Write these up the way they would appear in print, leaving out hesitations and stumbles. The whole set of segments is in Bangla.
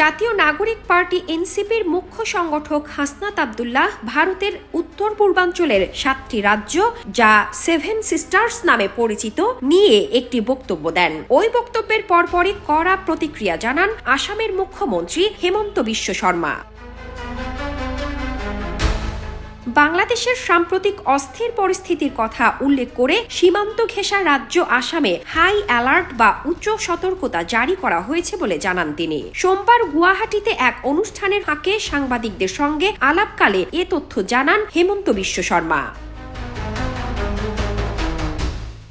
জাতীয় নাগরিক পার্টি এনসিপির মুখ্য সংগঠক হাসনাত আব্দুল্লাহ ভারতের উত্তর পূর্বাঞ্চলের 7টি রাজ্য যা সেভেন সিস্টার্স নামে পরিচিত নিয়ে একটি বক্তব্য দেন। ওই বক্তব্যের পরপরই কড়া প্রতিক্রিয়া জানান আসামের মুখ্যমন্ত্রী হেমন্ত বিশ্ব শর্মা। বাংলাদেশের সাম্প্রতিক অস্থির পরিস্থিতির কথা উল্লেখ করে সীমান্ত ঘেঁষা রাজ্য আসামে হাই অ্যালার্ট বা উচ্চ সতর্কতা জারি করা হয়েছে বলে জানান তিনি। সোমবার গুয়াহাটিতে এক অনুষ্ঠানের ফাঁকে সাংবাদিকদের সঙ্গে আলাপকালে এ তথ্য জানান হেমন্ত বিশ্ব শর্মা।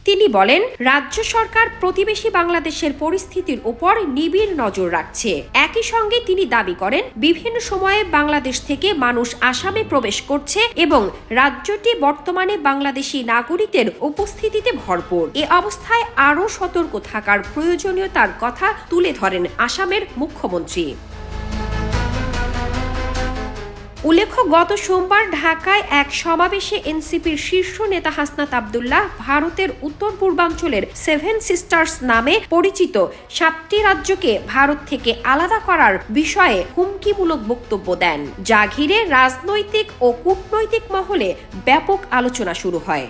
তিনি বলেন, রাজ্য সরকার প্রতিবেশী বাংলাদেশের পরিস্থিতির উপর নিবিড় নজর রাখছে। একই সঙ্গে তিনি দাবি করেন, বিভিন্ন সময়ে বাংলাদেশ থেকে মানুষ আসামে প্রবেশ করছে এবং রাজ্যটি বর্তমানে বাংলাদেশি নাগরিকদের উপস্থিতিতে ভরপুর। এ অবস্থায় আরও সতর্ক থাকার প্রয়োজনীয়তার কথা তুলে ধরেন আসামের মুখ্যমন্ত্রী। উল্লেখ্য, গত সোমবার ঢাকায় এক সমাবেশে এনসিপির শীর্ষ নেতা হাসনাত আব্দুল্লাহ ভারতের উত্তর পূর্বাঞ্চলের সেভেন সিস্টার্স নামে পরিচিত 7টি রাজ্যকে ভারত থেকে আলাদা করার বিষয়ে হুমকিমূলক বক্তব্য দেন, যা ঘিরে রাজনৈতিক ও কূটনৈতিক মহলে ব্যাপক আলোচনা শুরু হয়।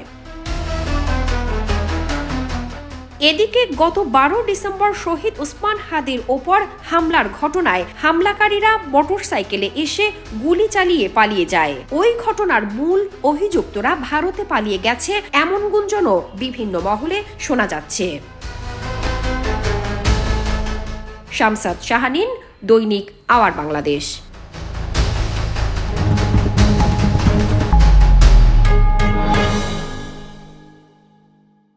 এদিকে গত 12 ডিসেম্বর শহীদ ওসমান হাদির ওপর হামলার ঘটনায় হামলাকারীরা মোটরসাইকেলে এসে গুলি চালিয়ে পালিয়ে যায়। ওই ঘটনার মূল অভিযুক্তরা ভারতে পালিয়ে গেছে এমন গুঞ্জনও বিভিন্ন মহলে শোনা যাচ্ছে। শামসাদ শাহানীন, দৈনিক আওয়ার বাংলাদেশ।